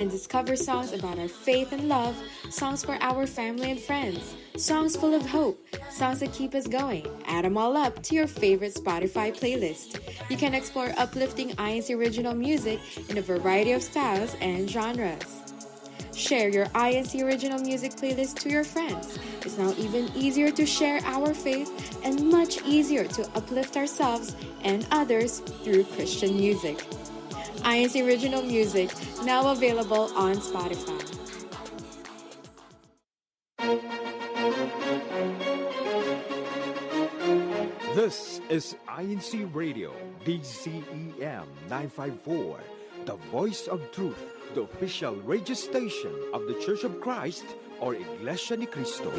and discover songs about our faith and love, songs for our family and friends, songs full of hope, songs that keep us going. Add them all up to your favorite Spotify playlist. You can explore uplifting INC original music in a variety of styles and genres. Share your INC original music playlist to your friends. It's now even easier to share our faith and much easier to uplift ourselves and others through Christian music. INC original music now available on Spotify. This is INC Radio, DCEM 954, the voice of truth, the official radio station of the Church of Christ, or Iglesianicristo.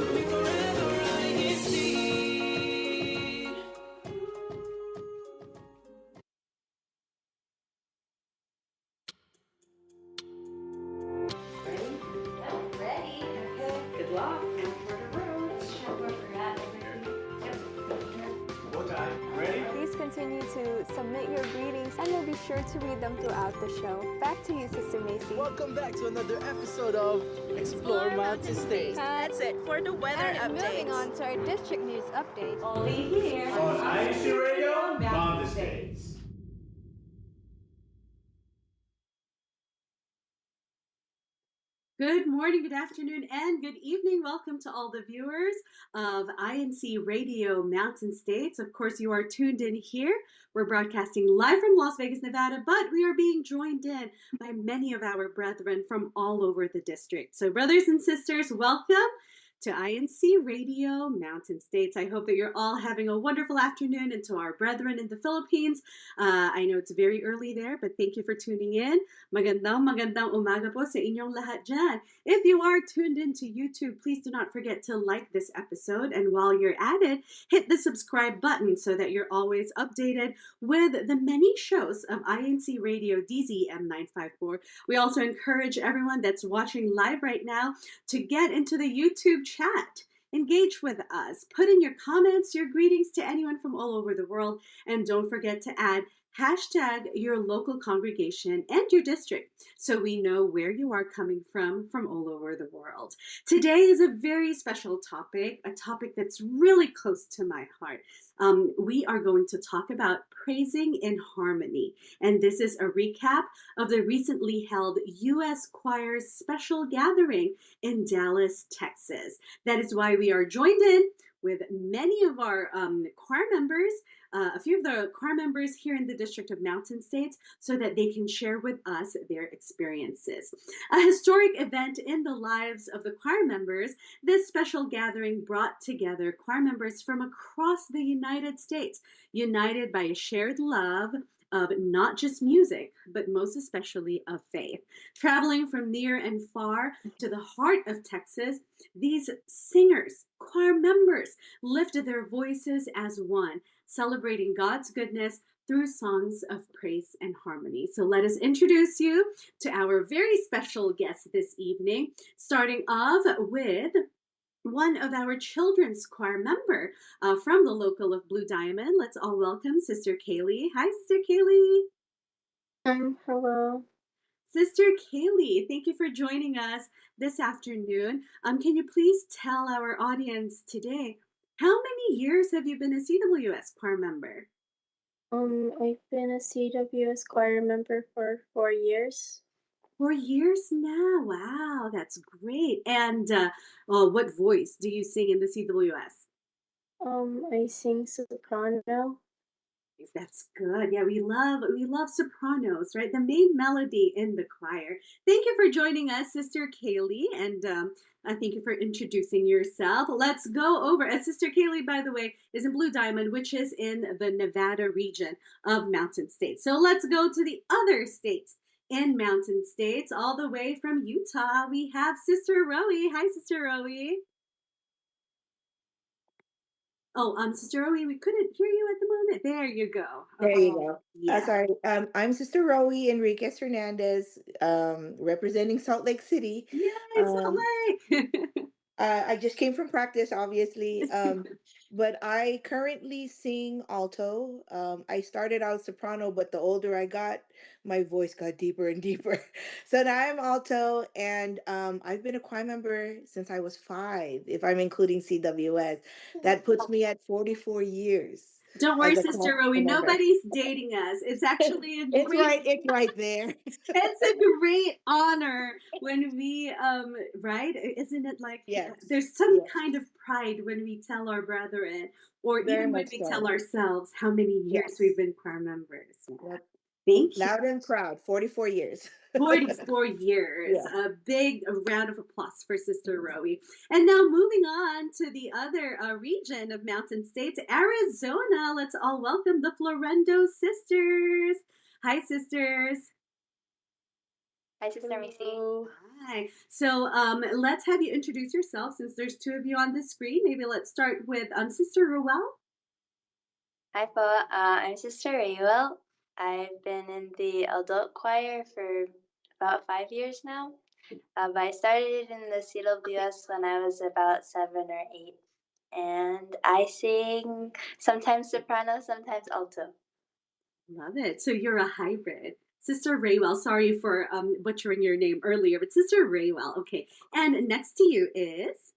Ready? Okay. Good luck. Please continue to submit your greetings and we'll be sure to read them throughout the show. Back to you, Sister Macy. Welcome back to another episode of Explore Mountain States. That's it for the weather And update. moving on to our district news update. Only here on INCRadio Mountain States. Good morning, good afternoon, and good evening. Welcome to all the viewers of INCRadio Mountain States. Of course, you are tuned in here. We're broadcasting live from Las Vegas, Nevada, but we are being joined in by many of our brethren from all over the district. So, brothers and sisters, welcome to INCRadio Mountain States. I hope that you're all having a wonderful afternoon, and to our brethren in the Philippines. I know it's very early there, but thank you for tuning in. Magandang umaga po sa inyong lahat dyan. If you are tuned into YouTube, please do not forget to like this episode. And while you're at it, hit the subscribe button so that you're always updated with the many shows of INC Radio DZM 954. We also encourage everyone that's watching live right now to get into the YouTube chat. Engage with us. Put in your comments, your greetings to anyone from all over the world. And don't forget to add hashtag your local congregation and your district so we know where you are coming from all over the world. Today is a very special topic, a topic that's really close to my heart. We are going to talk about praising in harmony. And this is a recap of the recently held U.S. Choir's special gathering in Dallas, Texas. That is why we are joined in with many of our choir members, a few of the choir members here in the District of Mountain States, so that they can share with us their experiences. A historic event in the lives of the choir members, this special gathering brought together choir members from across the United States, united by a shared love of not just music, but most especially of faith. Traveling from near and far to the heart of Texas, these singers, choir members, lifted their voices as one, celebrating God's goodness through songs of praise and harmony. So let us introduce you to our very special guest this evening, starting off with one of our children's choir member from the local of Blue Diamond. Let's all welcome Sister Kaylee. Hi, Sister Kaylee. Hello. Sister Kaylee, thank you for joining us this afternoon. Can you please tell our audience today, how many years have you been a CWS choir member? I've been a CWS choir member for 4 years. 4 years now. Wow, that's great. And what voice do you sing in the CWS? I sing soprano. That's good. Yeah, we love sopranos, right? The main melody in the choir. Thank you for joining us, Sister Kaylee, and thank you for introducing yourself. Let's go over. Sister Kaylee, by the way, is in Blue Diamond, which is in the Nevada region of Mountain States. So let's go to the other states in Mountain States, all the way from Utah. We have Sister Rowie. Hi, Sister Rowie. Oh, Sister Rowie, we couldn't hear you at the moment. There you go. There you go. Yeah. Sorry. I'm Sister Rowie Enriquez Hernandez, representing Salt Lake City. Yay, Salt Lake! I just came from practice, obviously. but I currently sing alto. I started out soprano, but the older I got, my voice got deeper and deeper. So now I'm alto, and I've been a choir member since I was 5, if I'm including CWS. That puts me at 44 years Don't worry, as a choir Sister Rowie. member. Nobody's dating us. It's actually a It's great right, it's right there. it's a great honor when we right, isn't it like Yes, there's some yes, kind of pride when we tell our brethren, or very even when much we tell so. ourselves how many years we've Yes. been choir members. Yeah. Yep. Thank you. Loud and proud, 44 years. 44 years. Yeah. A big round of applause for Sister Rowie. And now moving on to the other region of Mountain States, Arizona. Let's all welcome the Florendo sisters. Hi, sisters. Hi, Sister Missy. Hello. Hi. So let's have you introduce yourself since there's 2 of you on the screen. Maybe let's start with Sister Ruel. Hi po, I'm Sister Rayuel. I've been in the adult choir for about 5 years now. But I started in the CWS when I was about 7 or 8. And I sing sometimes soprano, sometimes alto. Love it. So you're a hybrid. Sister Raywell, sorry for butchering your name earlier, but Sister Raywell, okay. And next to you is?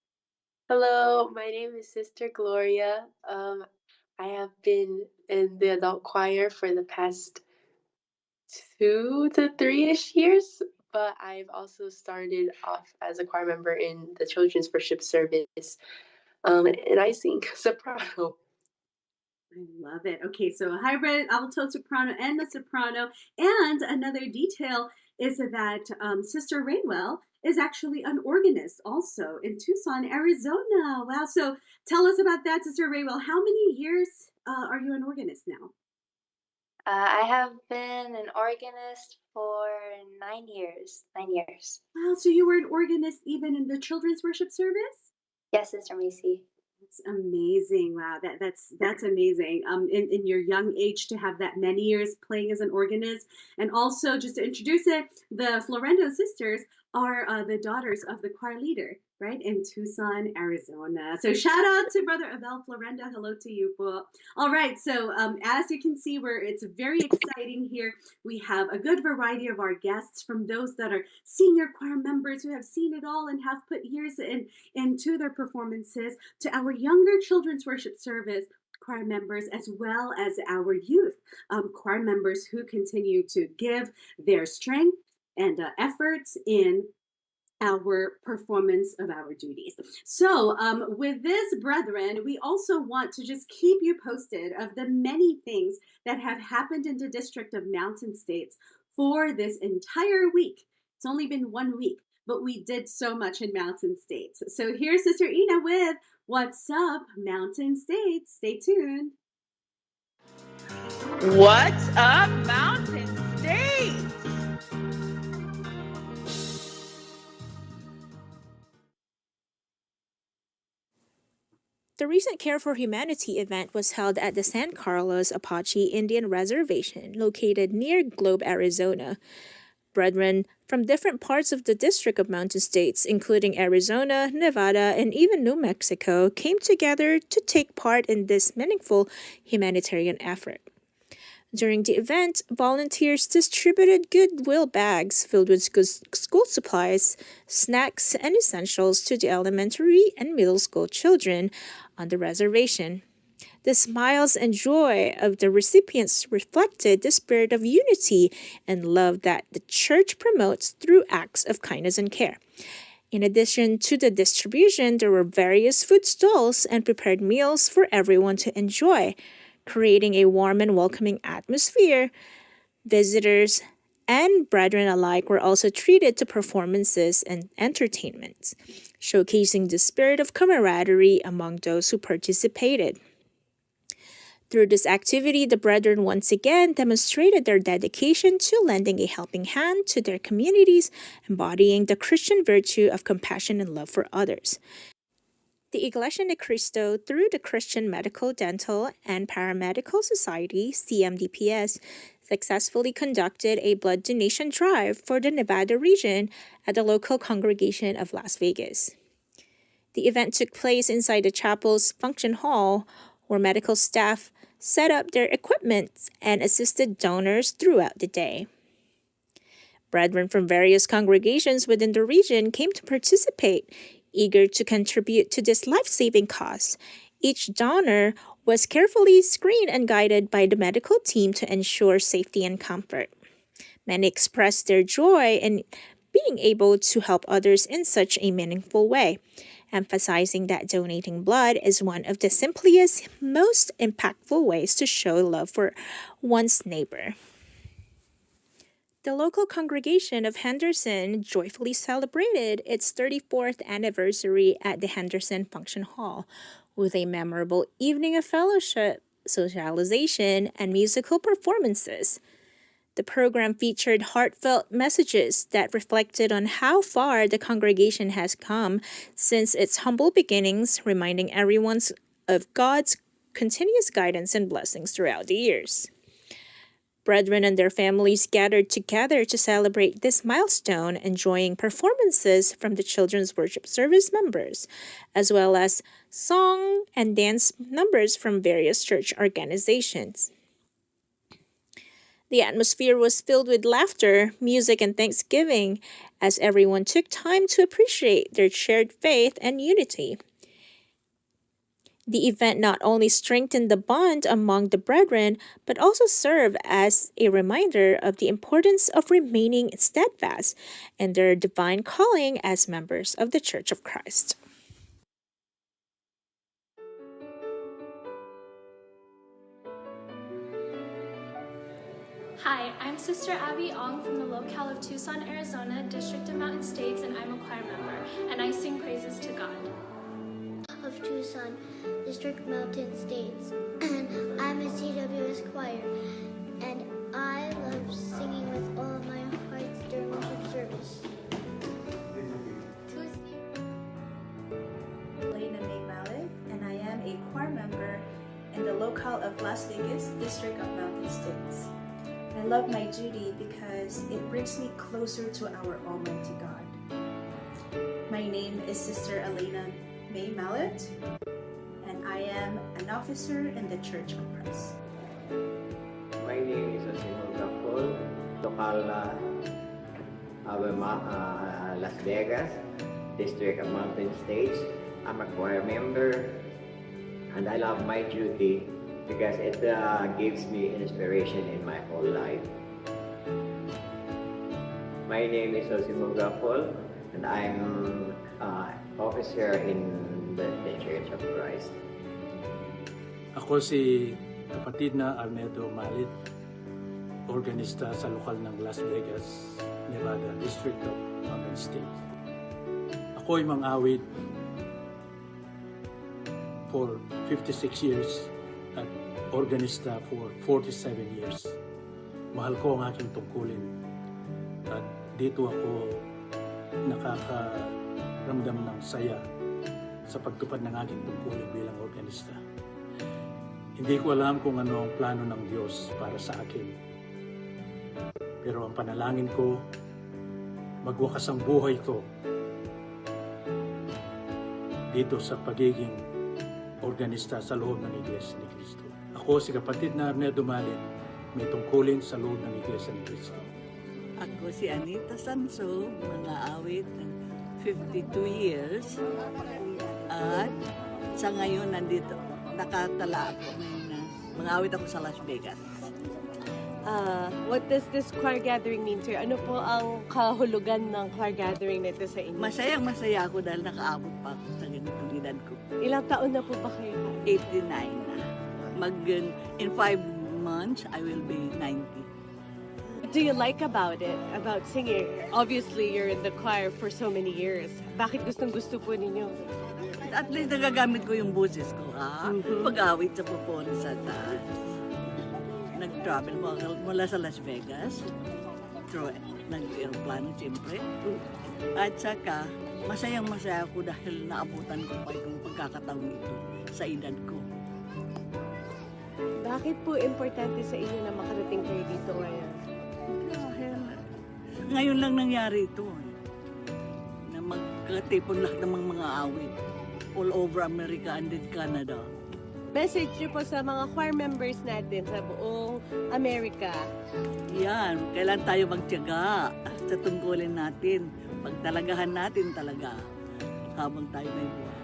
Hello, my name is Sister Gloria. I have been in the adult choir for the past 2 to 3-ish years, but I've also started off as a choir member in the children's worship service, and I sing soprano. I love it. Okay, so a hybrid alto soprano and a soprano. And another detail is that Sister Raywell is actually an organist also in Tucson, Arizona. Wow. So tell us about that, Sister Raywell. How many years are you an organist now? I have been an organist for 9 years. 9 years. Wow. So you were an organist even in the children's worship service? Yes, Sister Missy. That's amazing. Wow, that's amazing. In your young age to have that many years playing as an organist, and also just to introduce it, the Florendo sisters are the daughters of the choir leader, right, in Tucson, Arizona. So shout out to Brother Abel Florendo. Hello to you, po. All right. So as you can see, it's very exciting here. We have a good variety of our guests, from those that are senior choir members who have seen it all and have put years into their performances, to our younger children's worship service choir members, as well as our youth choir members who continue to give their strength and efforts in our performance of our duties. So with this, brethren, we also want to just keep you posted of the many things that have happened in the District of Mountain States for this entire week. It's only been 1 week, but we did so much in Mountain States. So here's Sister Ina with What's Up, Mountain States. Stay tuned. What's up, Mountain States? The recent Care for Humanity event was held at the San Carlos Apache Indian Reservation, located near Globe, Arizona. Brethren from different parts of the District of Mountain States, including Arizona, Nevada, and even New Mexico, came together to take part in this meaningful humanitarian effort. During the event, volunteers distributed goodwill bags filled with school supplies, snacks, and essentials to the elementary and middle school children on the reservation. The smiles and joy of the recipients reflected the spirit of unity and love that the church promotes through acts of kindness and care. In addition to the distribution, there were various food stalls and prepared meals for everyone to enjoy, creating a warm and welcoming atmosphere. Visitors and brethren alike were also treated to performances and entertainment, showcasing the spirit of camaraderie among those who participated. Through this activity, the brethren once again demonstrated their dedication to lending a helping hand to their communities, embodying the Christian virtue of compassion and love for others. The INCRadio, through the Christian Medical, Dental, and Paramedical Society, CMDPS, successfully conducted a blood donation drive for the Nevada region at the local congregation of Las Vegas. The event took place inside the chapel's function hall, where medical staff set up their equipment and assisted donors throughout the day. Brethren from various congregations within the region came to participate, eager to contribute to this life-saving cause. Each donor was carefully screened and guided by the medical team to ensure safety and comfort. Many expressed their joy in being able to help others in such a meaningful way, emphasizing that donating blood is one of the simplest, most impactful ways to show love for one's neighbor. The local congregation of Henderson joyfully celebrated its 34th anniversary at the Henderson Function Hall with a memorable evening of fellowship, socialization, and musical performances. The program featured heartfelt messages that reflected on how far the congregation has come since its humble beginnings, reminding everyone of God's continuous guidance and blessings throughout the years. Brethren and their families gathered together to celebrate this milestone, enjoying performances from the children's worship service members, as well as song and dance numbers from various church organizations. The atmosphere was filled with laughter, music, and thanksgiving as everyone took time to appreciate their shared faith and unity. The event not only strengthened the bond among the brethren, but also served as a reminder of the importance of remaining steadfast in their divine calling as members of the Church of Christ. Hi, I'm Sister Abby Ong from the locale of Tucson, Arizona, District of Mountain States, and I'm a choir member, and I sing praises to God. Of Tucson, District Mountain States, and I'm a CWS choir, and I love singing with all of my heart during worship service. Elena May Malik, and I am a choir member in the locale of Las Vegas, District of Mountain States. I love my duty because it brings me closer to our Almighty God. My name is Sister Elena May Mallet, and I am an officer in the Church of Christ. My name is Paul, local Las Vegas, District of Mountain States. I'm a choir member, and I love my duty because it gives me inspiration in my whole life. My name is Paul, and I'm officer in the Church of Christ. Ako si kapatid na Arnedo Malit, organista sa lokal ng Las Vegas, Nevada, District of Mountain States. Ako ay mang-awit for 56 years at organista for 47 years. Mahal ko ang aking tungkulin at dito ako nakakaramdam ng saya sa pagtupad ng aking tungkulin bilang organista. Hindi ko alam kung ano ang plano ng Diyos para sa akin. Pero ang panalangin ko, magwakas ang buhay ko dito sa pagiging organista sa loob ng Iglesianicristo. Ako si kapatid na Arnedo Malit, may tungkulin sa loob ng Iglesianicristo. Ako si Anita Sanso, mga awit ng 52 years. At sa ngayon nandito, nakatala ako. Mga awit ako sa Las Vegas. What does this choir gathering mean to you? Ano po ang kahulugan ng choir gathering nito sa inyo? Masayang-masaya ako dahil nakaabot pa ako sa ganitong edad ko. Ilang taon na po ba kayo? 89 na. In 5 months, I will be 90. Do you like about it, about singing? Obviously, you're in the choir for so many years. Bakit gustong-gusto po ninyo? At least nagagamit ko yung boses ko, pag-awit sa popon sa taas. Nag-travel mo mula sa Las Vegas, nag-aeroplano siyempre. At saka, masayang-masaya ako dahil naabutan ko pa yung pagkakataon ito sa edad ko. Bakit po importante sa inyo na makarating kayo dito ngayon? Dahil ngayon lang nangyari ito. Na magkatipon lahat ng mga awit. all over America and in Canada. Message niyo po sa mga choir members natin sa buong Amerika. Yan, kailan tayo magtiyaga sa tungkulin natin. Pagtalagahan natin talaga habang tayo may buhay.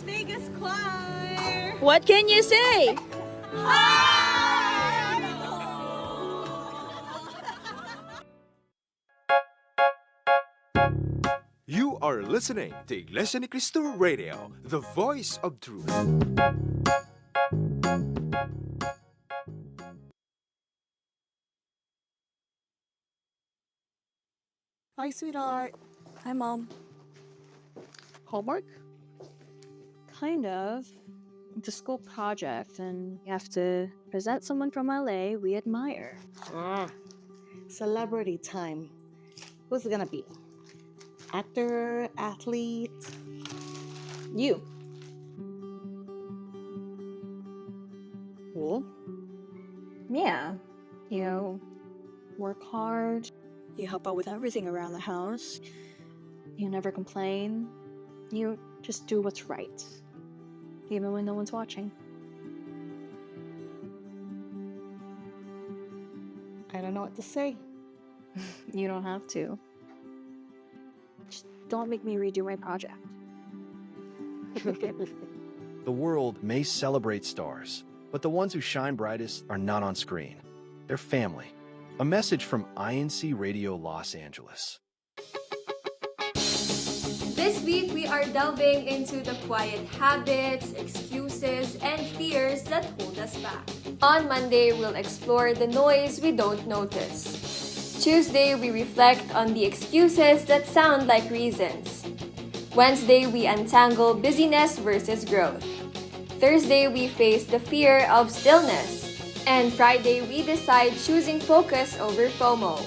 Vegas Choir! What can you say? You are listening to Iglesianicristo Radio, the voice of truth. Hi, sweetheart. Hi, Mom. Homework? Kind of. It's a school project, and you have to present someone from LA we admire. Celebrity time. Who's it gonna be? Actor, athlete? You. Cool. Yeah. You work hard. You help out with everything around the house. You never complain. You just do what's right, even when no one's watching. I don't know what to say. You don't have to. Just don't make me redo my project. The world may celebrate stars, but the ones who shine brightest are not on screen. They're family. A message from INCRadio Los Angeles. This week, we are delving into the quiet habits, excuses, and fears that hold us back. On Monday, we'll explore the noise we don't notice. Tuesday, we reflect on the excuses that sound like reasons. Wednesday, we untangle busyness versus growth. Thursday, we face the fear of stillness. And Friday, we decide choosing focus over FOMO.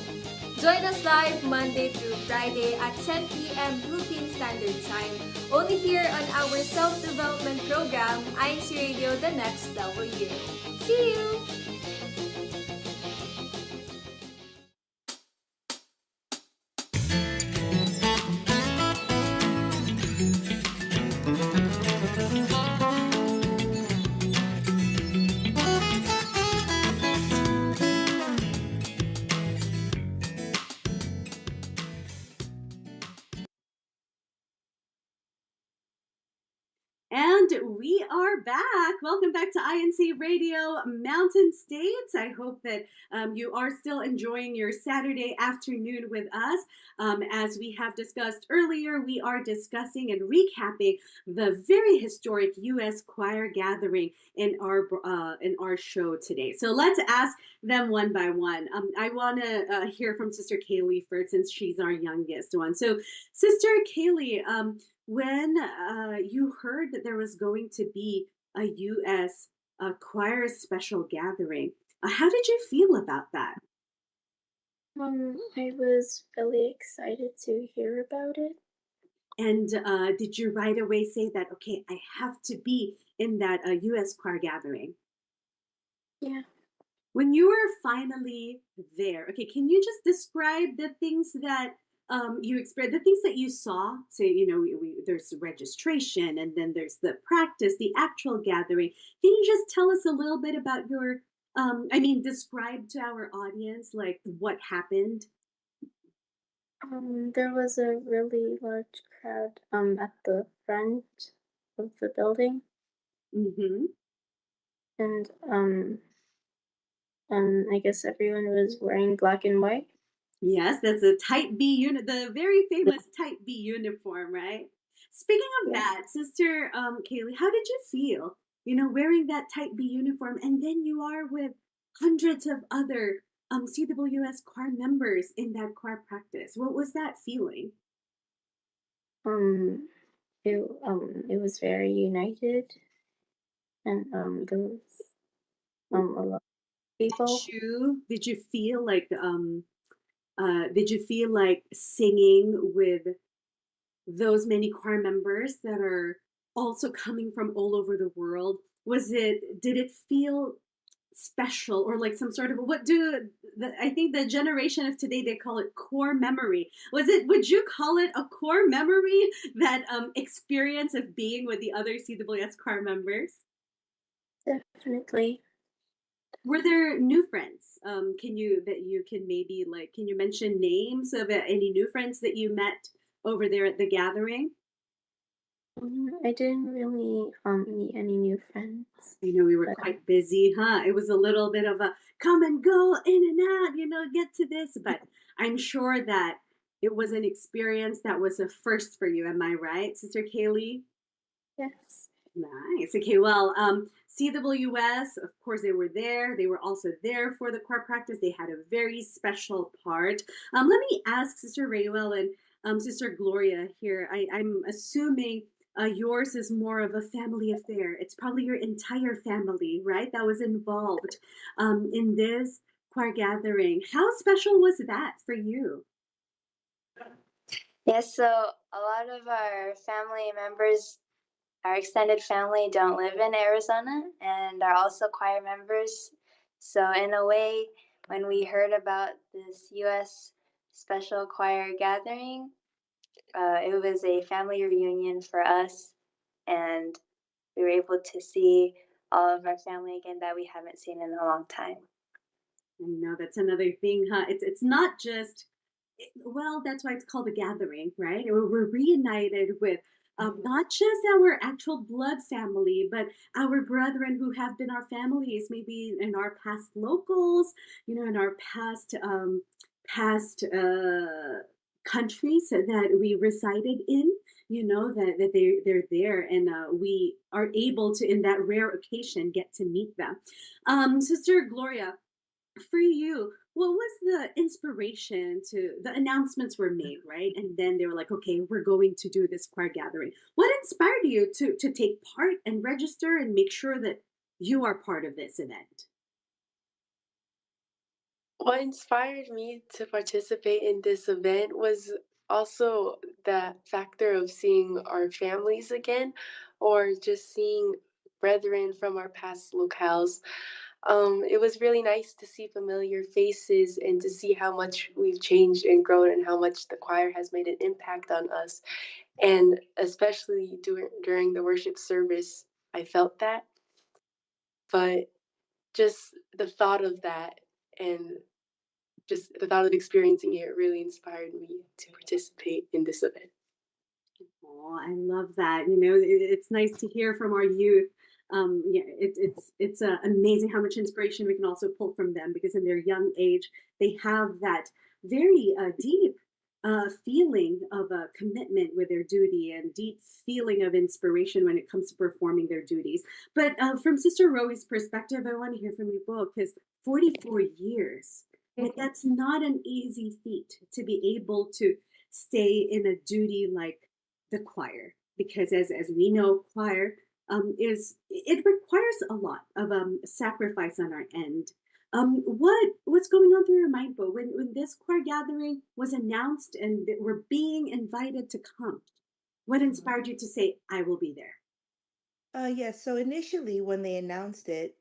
Join us live Monday through Friday at 10 p.m. Philippine Standard Time, only here on our self-development program, INCRadio The Next Level You. See you! And we are back. Welcome back to INCRadio Mountain States. I hope that you are still enjoying your Saturday afternoon with us. As we have discussed earlier, we are discussing and recapping the very historic U.S. choir gathering in our show today. So let's ask them one by one. I want to hear from Sister Kaylee first, since she's our youngest one. So, Sister Kaylee, when you heard that there was going to be a U.S. choir special gathering, how did you feel about that? I was really excited to hear about it. And did you right away say that, okay, I have to be in that U.S. choir gathering? Yeah. When you were finally there, okay, can you just describe the things that you experienced, the things that you saw? So, you know, there's registration, and then there's the practice, the actual gathering. Can you just tell us a little bit about your, describe to our audience, like, what happened? There was a really large crowd at the front of the building. Mm-hmm. And I guess everyone was wearing black and white. Yes, that's a Type B unit, the very famous Type B uniform, right? Speaking of that, Sister Kaylee, how did you feel, wearing that Type B uniform, and then you are with hundreds of other CWS choir members in that choir practice? What was that feeling? It was very united, and there was a lot of people. Did you feel like Did you feel like singing with those many choir members that are also coming from all over the world? Did it feel special, or like some sort of, I think the generation of today, they call it core memory. Would you call it a core memory, that experience of being with the other CWS choir members? Definitely. Were there new friends? Can you mention names of any new friends that you met over there at the gathering? I didn't really meet any new friends. I know we were but, quite busy, huh? It was a little bit of a come and go, in and out, get to this. But I'm sure that it was an experience that was a first for you. Am I right, Sister Kaylee? Yes. Nice. Okay, well, CWS, of course, they were there. They were also there for the choir practice. They had a very special part. Let me ask Sister Raywell and Sister Gloria here. I'm assuming yours is more of a family affair. It's probably your entire family, right, that was involved in this choir gathering. How special was that for you? Yes, so a lot of our family members, our extended family, don't live in Arizona and are also choir members. So, in a way, when we heard about this U.S. special choir gathering, it was a family reunion for us, and we were able to see all of our family again that we haven't seen in a long time. I know that's another thing, huh? It's not just, well, that's why it's called a gathering, right? We're reunited with not just our actual blood family, but our brethren who have been our families, maybe in our past locals, in our past countries that we resided in. They're there, and we are able to, in that rare occasion, get to meet them. Sister Gloria, for you, what was the inspiration to the announcements were made, right? And then they were like, okay, we're going to do this choir gathering. What inspired you to take part and register and make sure that you are part of this event? What inspired me to participate in this event was also the factor of seeing our families again, or just seeing brethren from our past locales. It was really nice to see familiar faces and to see how much we've changed and grown and how much the choir has made an impact on us. And especially during the worship service, I felt that. But just the thought of that, and just the thought of experiencing it, really inspired me to participate in this event. Oh, I love that. It's nice to hear from our youth. Yeah, it's amazing how much inspiration we can also pull from them, because in their young age they have that very deep feeling of a commitment with their duty, and deep feeling of inspiration when it comes to performing their duties. But from Sister Roe's perspective, I want to hear from you both, because 44 years, like, that's not an easy feat to be able to stay in a duty like the choir, because as we know, choir is it requires a lot of sacrifice on our end. What's going on through your mind, Bo, when this choir gathering was announced and that we're being invited to come? What inspired you to say, I will be there? Yes. So initially, when they announced it,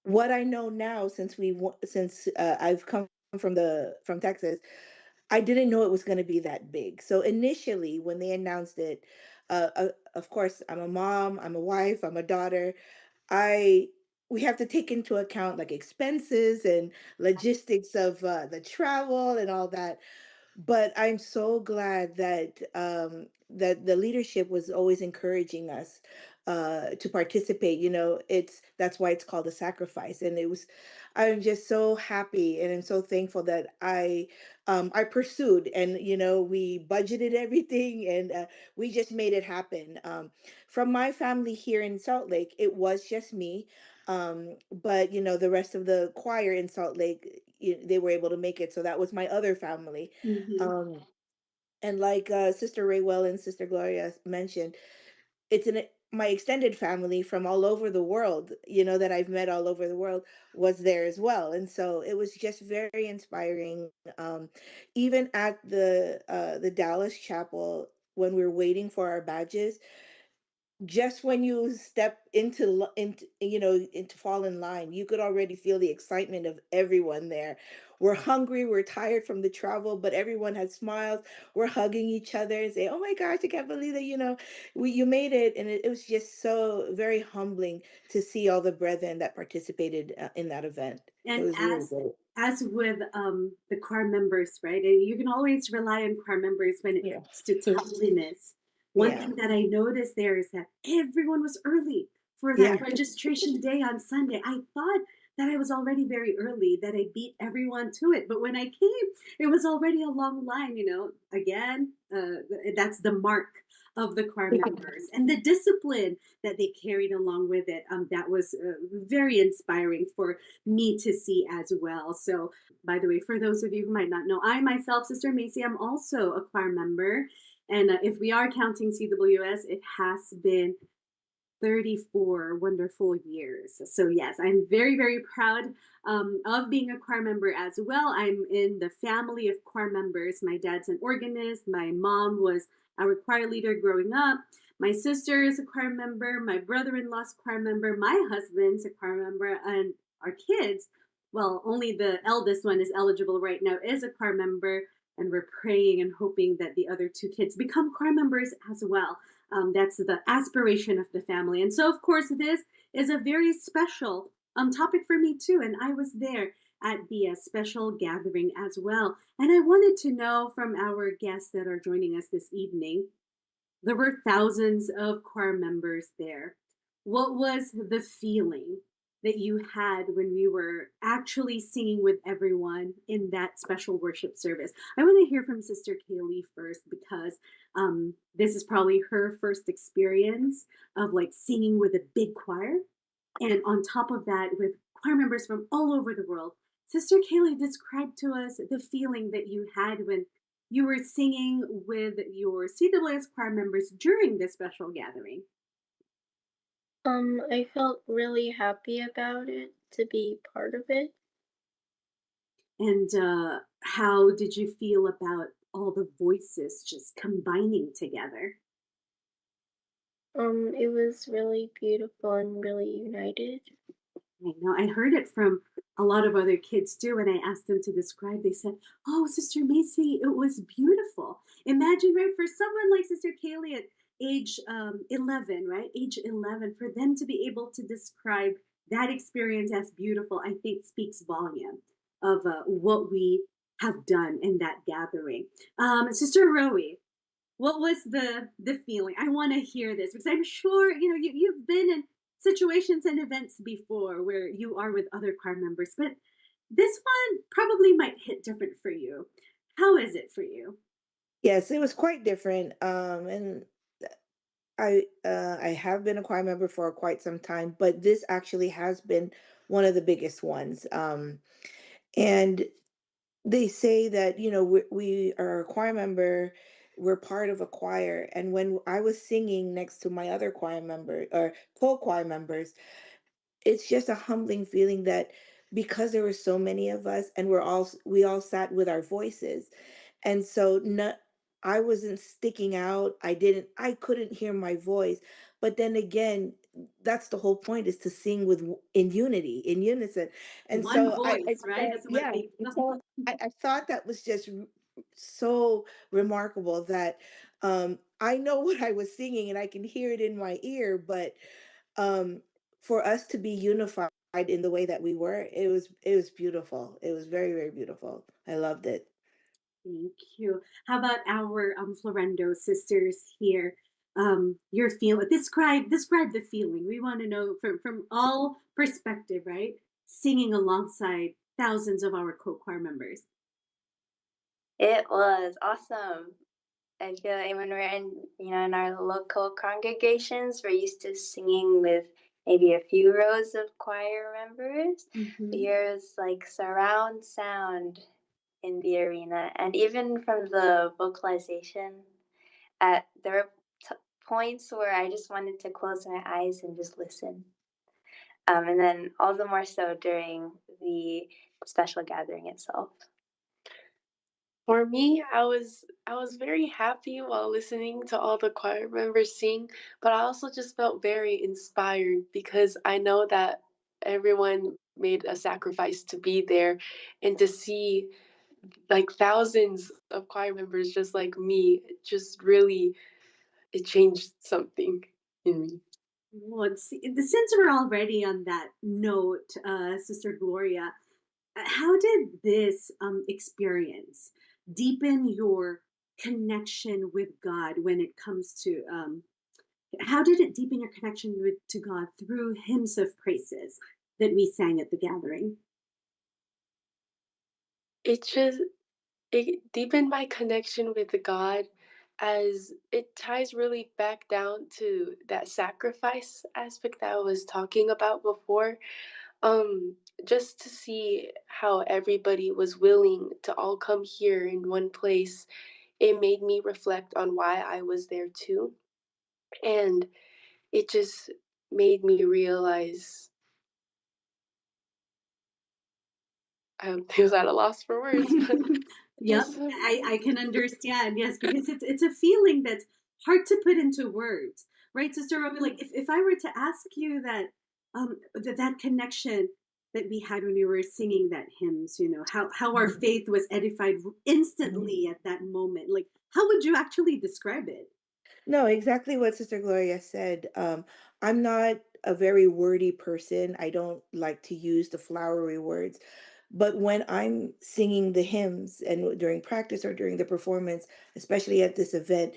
what I know now, since I've come from Texas, I didn't know it was going to be that big. So initially, when they announced it, of course, I'm a mom, I'm a wife, I'm a daughter. I We have to take into account like expenses and logistics of the travel and all that. But I'm so glad that the leadership was always encouraging us to participate. It's that's why it's called a sacrifice, and it was. I'm just so happy and I'm so thankful that I pursued, and we budgeted everything, and we just made it happen. From my family here in Salt Lake, it was just me. But the rest of the choir in Salt Lake, they were able to make it, so that was my other family. Mm-hmm. um and like Sister Raywell and Sister Gloria mentioned, it's an my extended family from all over the world, that I've met all over the world was there as well. And so it was just very inspiring. Even at the Dallas chapel, when we were waiting for our badges, just when you step into fall in line, you could already feel the excitement of everyone there. We're hungry, we're tired from the travel, but everyone had smiles. We're hugging each other and say, "Oh my gosh, I can't believe that you made it." And it was just so very humbling to see all the brethren that participated in that event. It And was really great. as with the choir members, right? And you can always rely on choir members when it Yeah. comes to timeliness. One Yeah. thing that I noticed there is that everyone was early for Yeah. that registration day on Sunday. I thought that I was already very early, that I beat everyone to it. But when I came, it was already a long line, Again, that's the mark of the choir members and the discipline that they carried along with it. That was very inspiring for me to see as well. So, by the way, for those of you who might not know, I myself, Sister Macy, I'm also a choir member. And if we are counting CWS, it has been 34 wonderful years. So, yes, I'm very, very proud of being a choir member as well. I'm in the family of choir members. My dad's an organist. My mom was our choir leader growing up. My sister is a choir member. My brother in law's choir member. My husband's a choir member. And our kids, well, only the eldest one is eligible right now, is a choir member. And we're praying and hoping that the other two kids become choir members as well. That's the aspiration of the family. And so, of course, this is a very special topic for me, too. And I was there at the special gathering as well. And I wanted to know from our guests that are joining us this evening, there were thousands of choir members there. What was the feeling that you had when we were actually singing with everyone in that special worship service? I want to hear from Sister Kaylee first because this is probably her first experience of like singing with a big choir. And on top of that, with choir members from all over the world. Sister Kaylee, describe to us the feeling that you had when you were singing with your CWS choir members during this special gathering. I felt really happy about it to be part of it. And how did you feel about all the voices just combining together? It was really beautiful and really united. I know. I heard it from a lot of other kids too. When I asked them to describe, they said, "Oh, Sister Macy, it was beautiful." Imagine, right, for someone like Sister Kaylee at age 11, right? Age 11, for them to be able to describe that experience as beautiful, I think speaks volume of what we have done in that gathering. Sister Rowie, what was the feeling? I want to hear this because I'm sure you've been in situations and events before where you are with other choir members, but this one probably might hit different for you. How is it for you? Yes, it was quite different. And I have been a choir member for quite some time, but this actually has been one of the biggest ones. And they say that we are a choir member, we're part of a choir. And when I was singing next to my other choir member or co-choir members, it's just a humbling feeling that because there were so many of us and we all sat with our voices, and so no, I wasn't sticking out. I couldn't hear my voice. But then again, that's the whole point, is to sing in unity, in unison. And One so I voice, right? thought, That's what yeah, they and so I thought that was just so remarkable that I know what I was singing and I can hear it in my ear, but um for us to be unified in the way that we were, it was beautiful. It was very, very beautiful. I loved it. Thank you. How about our Florendo sisters here? Your feel describe the feeling. We want to know from all perspective, right? Singing alongside thousands of our co-choir members. It was awesome. I feel like when we're in our local congregations, we're used to singing with maybe a few rows of choir members. Here's like surround sound in the arena, and even from the vocalization, there were points where I just wanted to close my eyes and just listen. And then all the more so during the special gathering itself. For me, I was very happy while listening to all the choir members sing, but I also just felt very inspired because I know that everyone made a sacrifice to be there and to see like thousands of choir members just like me, just really it changed something in me. Well, since we're already on that note, Sister Gloria, how did this experience deepen your connection with God when it comes to how did it deepen your connection to God through hymns of praises that we sang at the gathering? It just it deepened my connection with God as it ties really back down to that sacrifice aspect that I was talking about before. Um, just to see how everybody was willing to all come here in one place, it made me reflect on why I was there too. And it just made me realize I was at a loss for words, but Yep, just I can understand. Yes, because it's a feeling that's hard to put into words, right, Sister Roby? Like if I were to ask you that that connection that we had when we were singing that hymns, how our faith was edified instantly at that moment. Like how would you actually describe it? No, exactly what Sister Gloria said. I'm not a very wordy person. I don't like to use the flowery words. But when I'm singing the hymns and during practice or during the performance, especially at this event,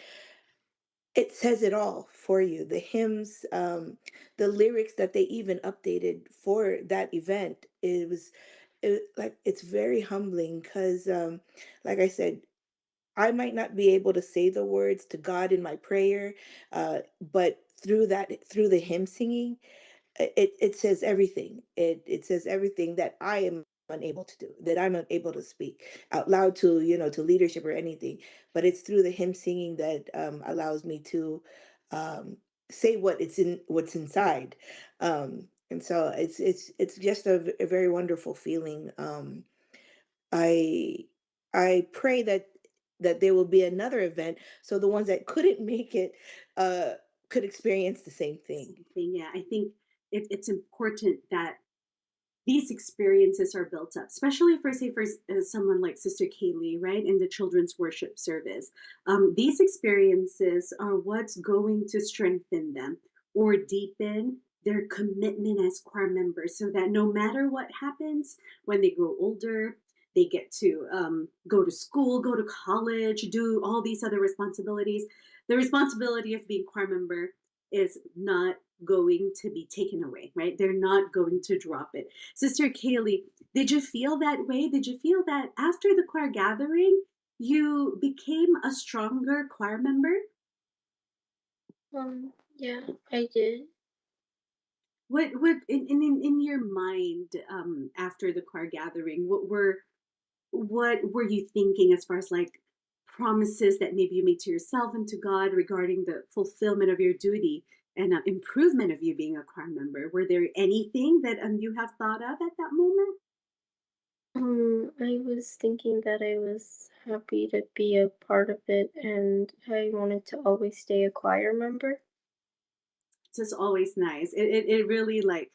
it says it all for you. The hymns, the lyrics that they even updated for that event, like it's very humbling because, like I said, I might not be able to say the words to God in my prayer, but through the hymn singing, it says everything. It says everything that I am unable to do, that I'm unable to speak out loud to, to leadership or anything. But it's through the hymn singing that allows me to um, say what's inside. And so it's just a very wonderful feeling. I I pray that there will be another event so the ones that couldn't make it uh could experience the same thing. Same thing. Yeah, I think it's important that these experiences are built up, especially for, say, for someone like Sister Kaylee, right, in the children's worship service. These experiences are what's going to strengthen them or deepen their commitment as choir members so that no matter what happens when they grow older, they get to go to school, go to college, do all these other responsibilities. The responsibility of being choir member is not going to be taken away, right? They're not going to drop it. Sister Kaylee, did you feel that way? Did you feel that after the choir gathering, you became a stronger choir member? Yeah, I did. What in your mind after the choir gathering? What were you thinking as far as like promises that maybe you made to yourself and to God regarding the fulfillment of your duty and improvement of you being a choir member? Were there anything that you have thought of at that moment? I was thinking that I was happy to be a part of it and I wanted to always stay a choir member. It's just always nice. It really like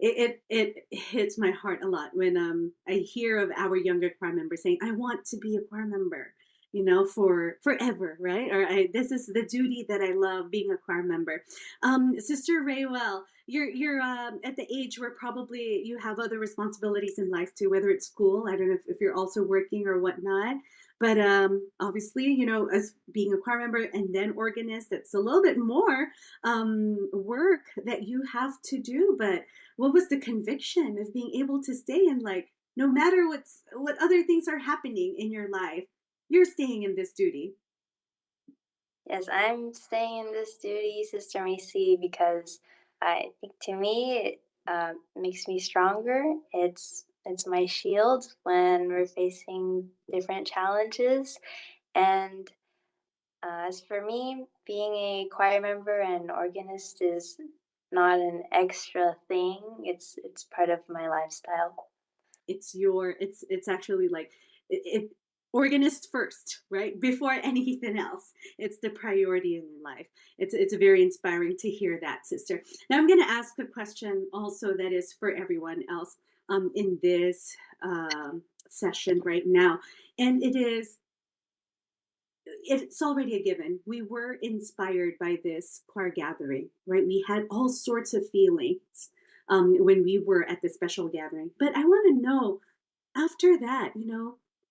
it hits my heart a lot when I hear of our younger choir members saying, "I want to be a choir member." For forever, right? Or this is the duty that I love being a choir member. Sister Raywell, you're at the age where probably you have other responsibilities in life too, whether it's school. I don't know if you're also working or whatnot. But obviously, as being a choir member and then organist, it's a little bit more work that you have to do. But what was the conviction of being able to stay in, like, no matter what other things are happening in your life, you're staying in this duty? Yes, I'm staying in this duty, Sister Macy, because I think to me it makes me stronger. It's my shield when we're facing different challenges, and As for me, being a choir member and organist is not an extra thing. It's part of my lifestyle. It's actually like it organist first, right? Before anything else. It's the priority in your life. It's very inspiring to hear that, sister. Now I'm going to ask a question also that is for everyone else in this session right now. And it's already a given. We were inspired by this choir gathering, right? We had all sorts of feelings when we were at the special gathering. But I want to know, after that,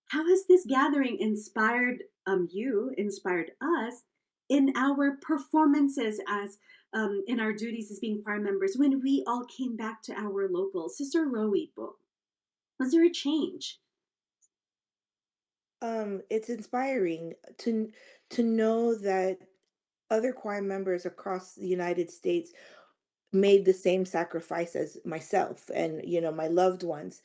how has this gathering inspired inspired us in our performances as in our duties as being choir members when we all came back to our local? Sister Rowie, was there a change? It's inspiring to know that other choir members across the United States made the same sacrifice as myself and my loved ones.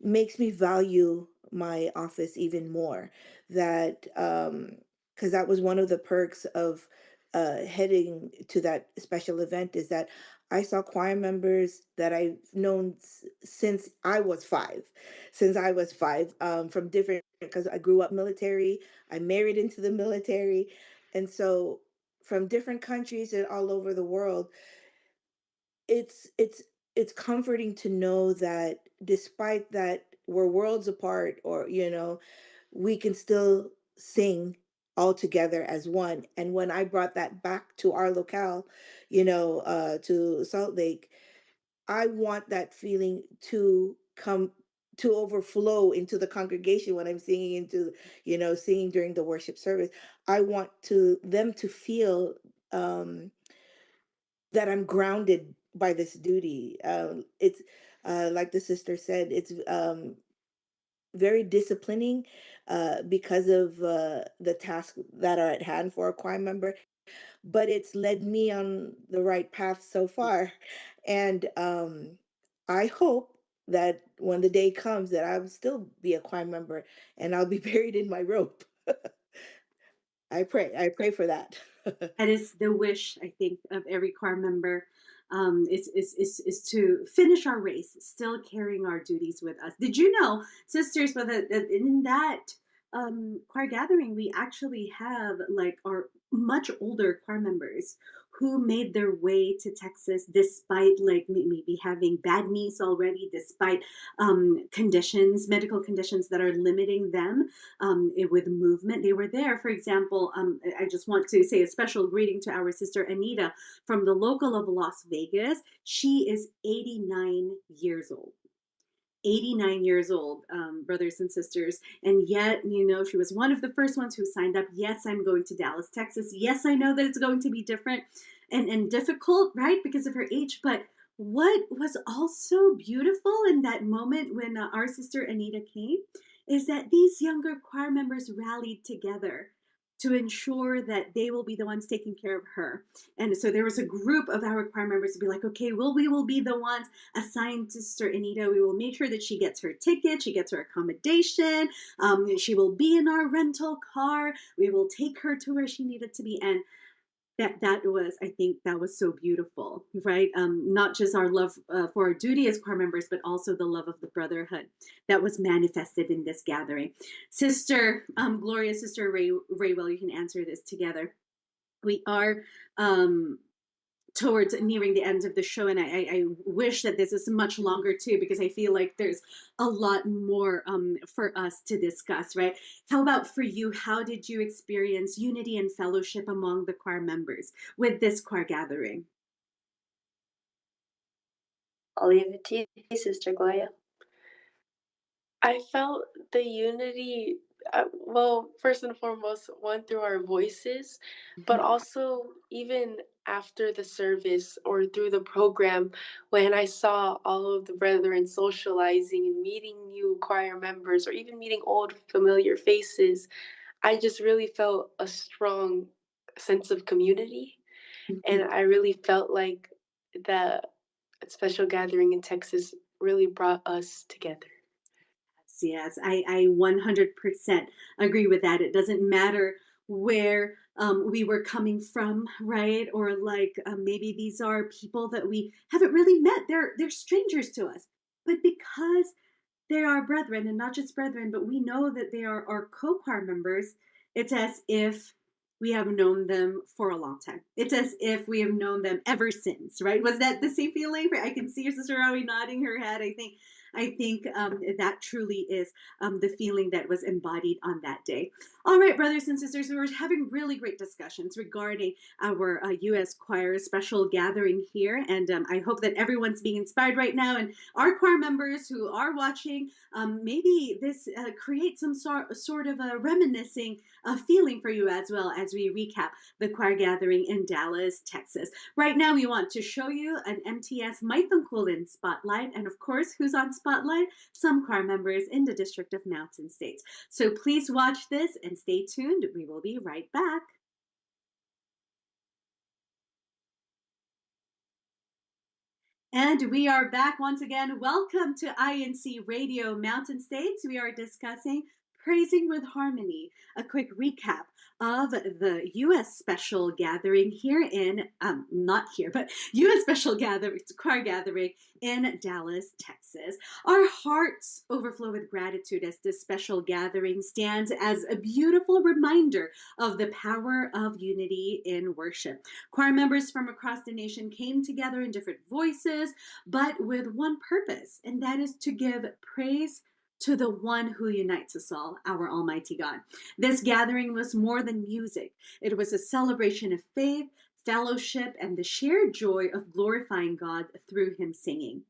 Makes me value my office even more. That because that was one of the perks of heading to that special event, is that I saw choir members that I've known since I was five, from different, because I grew up military, I married into the military, and so from different countries and all over the world. It's it's it's comforting to know that despite that we're worlds apart, or we can still sing all together as one. And when I brought that back to our locale, to Salt Lake, I want that feeling to come, to overflow into the congregation when I'm singing, singing during the worship service. I want to them to feel um that I'm grounded by this duty. It's like the sister said, it's very disciplining because of the tasks that are at hand for a choir member. But it's led me on the right path so far, and I hope that when the day comes that I'll still be a choir member and I'll be buried in my robe. I pray for that. That is the wish, I think, of every choir member. Is to finish our race, still carrying our duties with us. Did you know, sisters, that in that choir gathering, we actually have like our much older choir members who made their way to Texas despite like maybe having bad knees already, despite medical conditions that are limiting them with movement. They were there. For example, I just want to say a special greeting to our sister Anita from the local of Las Vegas. She is 89 years old. 89 years old, brothers and sisters. And yet, she was one of the first ones who signed up. Yes, I'm going to Dallas, Texas. Yes, I know that it's going to be different and difficult, right? Because of her age. But what was also beautiful in that moment when our sister Anita came is that these younger choir members rallied together to ensure that they will be the ones taking care of her. And so there was a group of our choir members to be like, okay, well, we will be the ones assigned to Sister Anita. We will make sure that she gets her ticket, she gets her accommodation, she will be in our rental car. We will take her to where she needed to be. And that was, I think that was so beautiful, right? Not just our love for our duty as choir members, but also the love of the brotherhood that was manifested in this gathering. Sister Gloria, Sister Raywell, you can answer this together. We are towards nearing the end of the show, and I wish that this is much longer too, because I feel like there's a lot more for us to discuss, right? How about for you? How did you experience unity and fellowship among the choir members with this choir gathering? I'll leave it to you, Sister Gloria. I felt the unity, first and foremost, one through our voices, but also even after the service or through the program, when I saw all of the brethren socializing and meeting new choir members or even meeting old familiar faces, I just really felt a strong sense of community. And I really felt like the special gathering in Texas really brought us together. Yes, I 100% agree with that. It doesn't matter where we were coming from, right? Or like maybe these are people that we haven't really met. They're strangers to us, but because they are brethren, and not just brethren, but we know that they are our co-choir members. It's as if we have known them for a long time. It's as if we have known them ever since, right? Was that the same feeling? I can see your sister Rowie nodding her head. I think that truly is the feeling that was embodied on that day. All right, brothers and sisters, we were having really great discussions regarding our U.S. choir special gathering here, and I hope that everyone's being inspired right now. And our choir members who are watching, maybe this creates some sort of a reminiscing feeling for you as well as we recap the choir gathering in Dallas, Texas. Right now, we want to show you an MTS Maitungkulin spotlight, and of course, who's on spotlight? Some choir members in the District of Mountain States. So please watch this and stay tuned. We will be right back. And we are back once again. Welcome to INCRadio Mountain States. We are discussing Praising with Harmony, a quick recap of the U.S. special gathering here in, not here, but U.S. special gathering, choir gathering in Dallas, Texas. Our hearts overflow with gratitude as this special gathering stands as a beautiful reminder of the power of unity in worship. Choir members from across the nation came together in different voices, but with one purpose, and that is to give praise to the one who unites us all, our Almighty God. This gathering was more than music. It was a celebration of faith, fellowship, and the shared joy of glorifying God through hymn singing.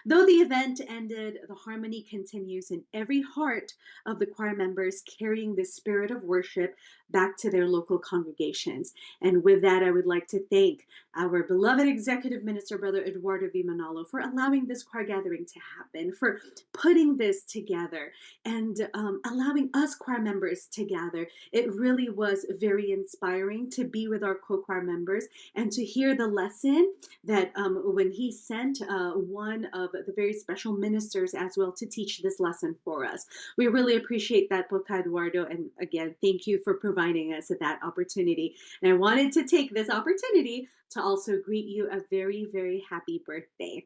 Though the event ended, the harmony continues in every heart of the choir members, carrying the spirit of worship back to their local congregations. And with that, I would like to thank our beloved executive minister, Brother Eduardo V. Manalo, for allowing this choir gathering to happen, for putting this together, and allowing us choir members to gather. It really was very inspiring to be with our co-choir members and to hear the lesson that when he sent one of the very special ministers as well to teach this lesson for us. We really appreciate that, Papa Eduardo, and again, thank you for providing us that opportunity. And I wanted to take this opportunity to also greet you a very, very happy birthday.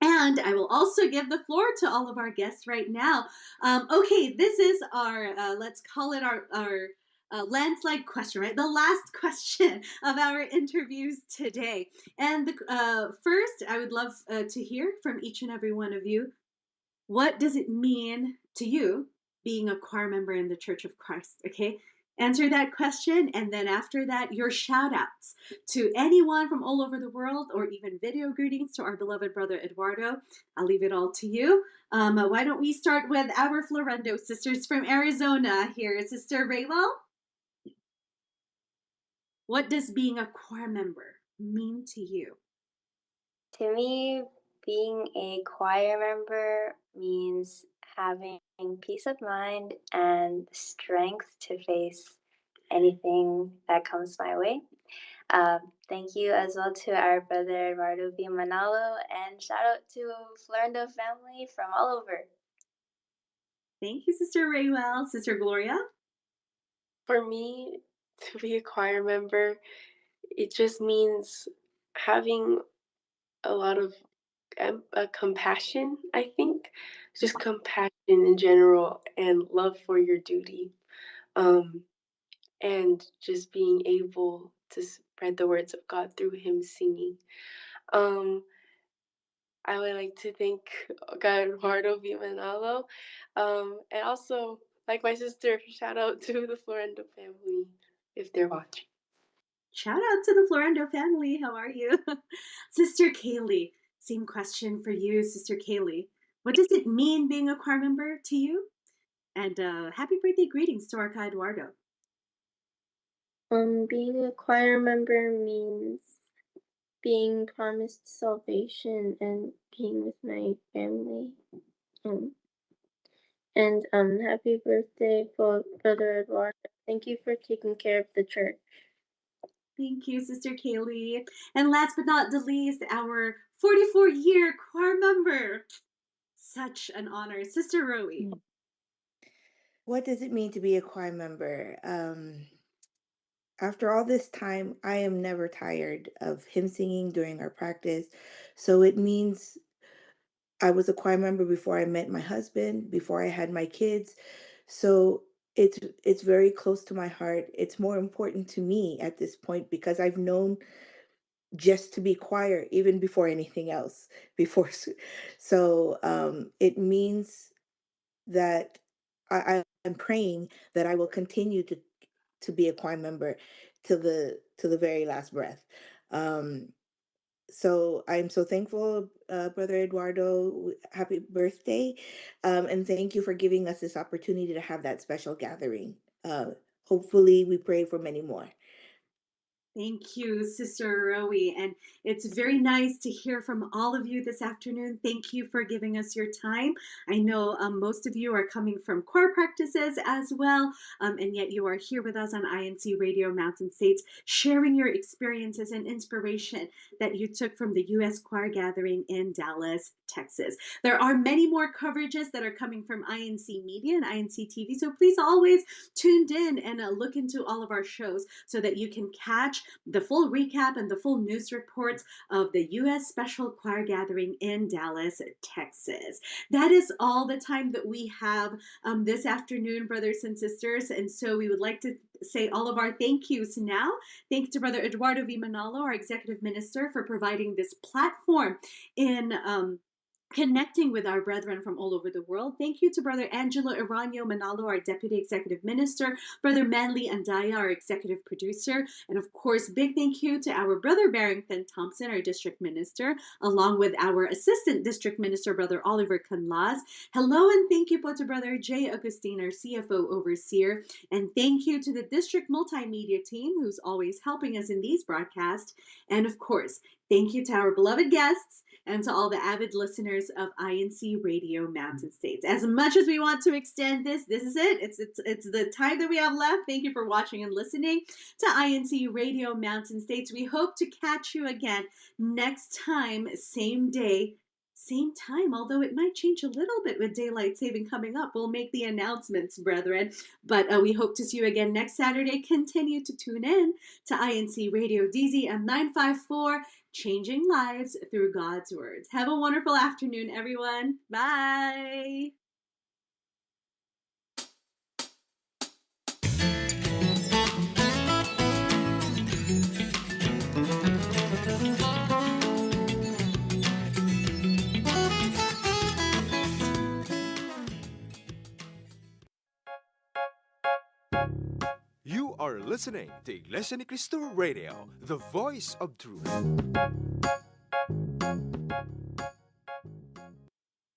And I will also give the floor to all of our guests right now. Okay, this is our, let's call it our landslide question, right? The last question of our interviews today. And first, I would love to hear from each and every one of you. What does it mean to you being a choir member in the Church of Christ? Okay, answer that question, and then after that, your shout outs to anyone from all over the world, or even video greetings to our beloved brother Eduardo. I'll leave it all to you. Why don't we start with our Florendo sisters from Arizona here. Sister Raywell, what does being a choir member mean to you? To me, being a choir member means having peace of mind and strength to face anything that comes my way. Thank you as well to our brother Eduardo V. Manalo, and shout out to Florendo family from all over. Thank you, Sister Raywell. Sister Gloria? For me, to be a choir member, it just means having a lot of compassion, I think. Just compassion in general and love for your duty. And just being able to spread the words of God through hymn singing. I would like to thank God Eduardo V. Manalo. And also, like my sister, shout out to the Florendo family if they're watching. Shout out to the Florendo family. How are you? Sister Kaylee, same question for you, Sister Kaylee. What does it mean being a choir member to you? And happy birthday greetings to our Kai Eduardo. Being a choir member means being promised salvation and being with my family. And happy birthday, Brother Eduardo. Thank you for taking care of the church. Thank you, Sister Kaylee. And last but not the least, our 44-year choir member. Such an honor. Sister Rowie. What does it mean to be a choir member? after all this time, I am never tired of hymn singing during our practice. So it means I was a choir member before I met my husband, before I had my kids. So it's very close to my heart. It's more important to me at this point because I've known just to be choir even before anything else. It means that I'm praying that I will continue to be a choir member to the very last breath. Um, so I'm so thankful, Brother Eduardo. Happy birthday. And thank you for giving us this opportunity to have that special gathering. Hopefully, we pray for many more. Thank you, Sister Rowie. And it's very nice to hear from all of you this afternoon. Thank you for giving us your time. I know most of you are coming from choir practices as well, and yet you are here with us on INC Radio Mountain States, sharing your experiences and inspiration that you took from the U.S. Choir Gathering in Dallas, Texas. There are many more coverages that are coming from INC Media and INC TV, so please always tuned in and look into all of our shows so that you can catch the full recap and the full news reports of the U.S. Special Choir Gathering in Dallas, Texas. That is all the time that we have this afternoon, brothers and sisters, and so we would like to say all of our thank yous now. Thanks to Brother Eduardo V. Manalo, our Executive Minister, for providing this platform in connecting with our brethren from all over the world. Thank you to Brother Angelo Iranio Manalo, our Deputy Executive Minister, Brother Manly Andaya, our Executive Producer, and of course, big thank you to our Brother Barrington Thompson, our District Minister, along with our Assistant District Minister, Brother Oliver Canlas. Hello and thank you po to Brother Jay Agustin, our CFO Overseer, and thank you to the District Multimedia team who's always helping us in these broadcasts, and of course, thank you to our beloved guests and to all the avid listeners of INC Radio Mountain States. As much as we want to extend this is it. It's the time that we have left. Thank you for watching and listening to INC Radio Mountain States. We hope to catch you again next time, same day, same time, although it might change a little bit with daylight saving coming up. We'll make the announcements, brethren. But we hope to see you again next Saturday. Continue to tune in to INC Radio DZM 954, changing lives through God's words. Have a wonderful afternoon, everyone. Bye. You are listening to Iglesia ni Cristo Radio, the voice of truth.